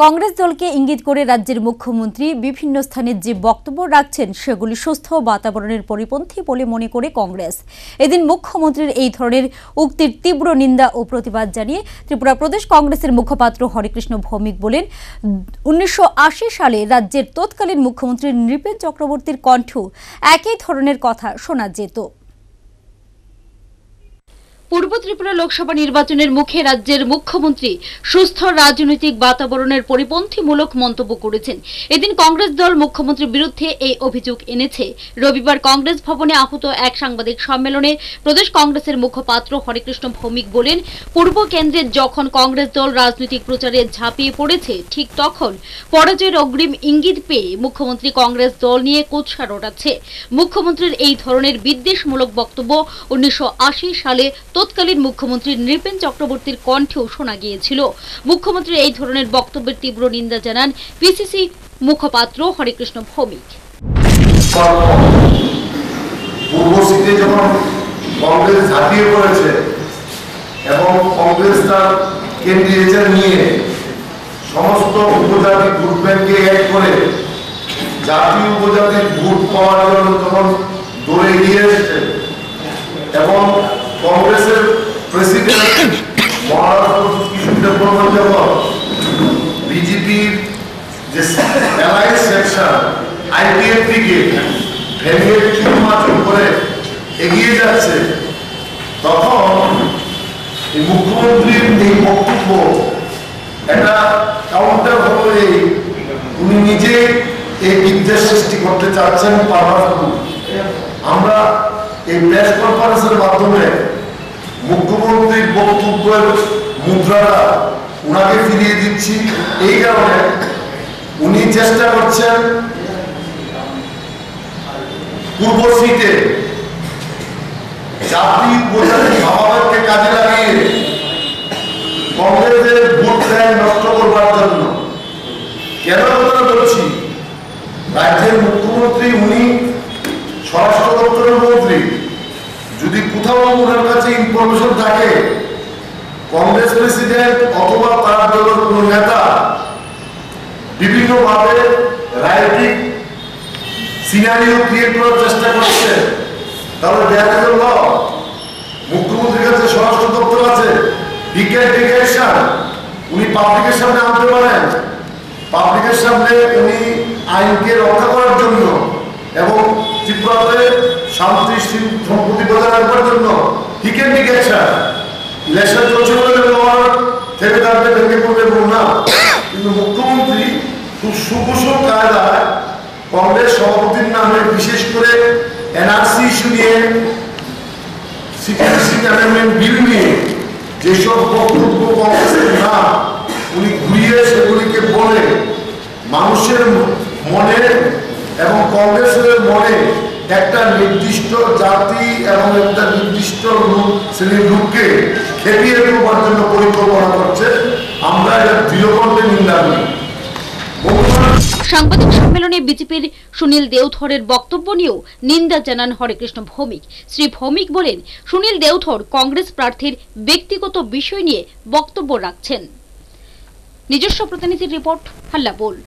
কংগ্রেস দলকে ইঙ্গিত করে রাজ্যের মুখ্যমন্ত্রী বিভিন্ন স্থানে যে বক্তব্য রাখছেন সেগুলি সুস্থ বাতাবরণের পরিপন্থী বলে মনে করে কংগ্রেস। এদিন মুখ্যমন্ত্রীর এই ধরনের উক্তির তীব্র নিন্দা ও প্রতিবাদ জানিয়ে ত্রিপুরা প্রদেশ কংগ্রেসের মুখপাত্র হরেকৃষ্ণ ভৌমিক বলেন, 1980 সালে রাজ্যের তৎকালীন মুখ্যমন্ত্রী নৃপেন চক্রবর্তীর কণ্ঠেও একই ধরনের কথা শোনা যেত। পূর্ব ত্রিপুরা লোকসভা নির্বাচনের মুখে রাজ্যের মুখ্যমন্ত্রী সুস্থ রাজনৈতিক বাতাবরণের পরিপন্থীমূলক মন্তব্য করেছেন। এদিন কংগ্রেস দল মুখ্যমন্ত্রীর বিরুদ্ধে এই অভিযোগ এনেছে। রবিবার কংগ্রেস ভবনে আহুত এক সাংবাদিক সম্মেলনে প্রদেশ কংগ্রেসের মুখপাত্র হরেকৃষ্ণ ভৌমিক বলেন, পূর্ব কেন্দ্রে যখন কংগ্রেস দল রাজনৈতিক প্রচারে ঝাঁপিয়ে পড়েছে, ঠিক তখন পরাজয়ের অগ্রিম ইঙ্গিত পেয়ে মুখ্যমন্ত্রী কংগ্রেস দল নিয়ে কুৎসা রটাচ্ছে। মুখ্যমন্ত্রীর এই ধরনের বিদ্বেষমূলক বক্তব্য 1980 সালে তৎকালীন মুখ্যমন্ত্রী নৃপেন চক্রবর্তীর কণ্ঠেও শোনা গিয়েছিল। মুখ্যমন্ত্রীর এই ধরনের বক্তব্যের তীব্র নিন্দা জানান পিসিসি মুখপাত্র হরেকৃষ্ণ ভৌমিক। পূর্বশীতে যখন কংগ্রেস ঝাঁপিয়ে পড়েছে এবং কংগ্রেস তার কেন্দ্রীয় নিয়ে সমস্ত উপজাতি ভোট ব্যাংকে এক করে জাতীয় উপজাতির ভোট পাওয়ার জন্য তখন দৌড়ে এগিয়ে এসেছে এবং কংগ্রেসের প্রেসিডেন্ট বিজেপির যে অ্যালায়েন্স সেকশন আইপিএফটিকে ভেঙে চুরমাচুর করে এগিয়ে যাচ্ছে, তখন মুখ্যমন্ত্রীর এই বক্তব্য একটা কাউন্টার হলে উনি নিজে এই বিদ্বেষ সৃষ্টি করতে চাচ্ছেন। আমরা এই প্রেস কনফারেন্সের মাধ্যমে মুখ্যমন্ত্রীর বক্তব্যের মুদ্রাটা উনাকে ফিরিয়ে দিচ্ছি। এই কারণে উনি চেষ্টা করছেন পূর্ব সিটে জাতি উপজাতি ভাবাবেগকে কাজে লাগিয়ে কংগ্রেসের ভোট ব্যাংক নষ্ট করবার জন্য। কেন কথা বলছি, রাজ্যের মুখ্যমন্ত্রী উনি স্বরাষ্ট্র দপ্তরের মন্ত্রী, যদি কোথাও ওনার কাছে ইনফরমেশন থাকে কংগ্রেস প্রেসিডেন্ট অথবা তার দলের কোন নেতা বিভিন্নভাবে রাজনৈতিক সিনারিও ক্রিয়েট করার চেষ্টা করছে, তাহলে দেখা গেল মুখ্যমন্ত্রীর কাছে স্বরাষ্ট্র দপ্তর আছে, উনি পাবলিকের সামনে আনতে পারেন। পাবলিকের সামনে উনি আইনকে রক্ষা করার জন্য এবং ত্রিপুরাতে শান্তি সম্পত্তি বজায় রাখবার জন্য ইলেকশন চলছে বলে থেকে থাকবে ভেঙে পড়বে না। কিন্তু মুখ্যমন্ত্রী খুব সুকুশল কায়দায় কংগ্রেস সভাপতির নামে বিশেষ করে এনআরসি ইস্যু নিয়ে, সিটিজেনশিপ অ্যামেন্ডমেন্ট বিল নিয়ে যেসব বক্তব্য কংগ্রেসের না উনি ঘুরিয়ে সেগুলিকে বলে মানুষের মনে এবং কংগ্রেসের মনে একটা নির্দিষ্ট জাতি এবং একটা নির্দিষ্ট শ্রেণীর লোককে খেপিয়ে দেওয়ার জন্য পরিকল্পনা করছে। আমরা এটা দৃঢ়কণ্ঠে নিন্দা করি। সাংবাদিক সম্মেলনে বিজেপির সুনীল দেওধরের বক্তব্য নিয়েও নিন্দা জানান হরেকৃষ্ণ ভৌমিক। শ্রী ভৌমিক বলেন, সুনীল দেওধর কংগ্রেস প্রার্থীর ব্যক্তিগত বিষয় নিয়ে বক্তব্য রাখছেন। নিজস্ব প্রতিনিধির রিপোর্ট, হাল্লা বোল।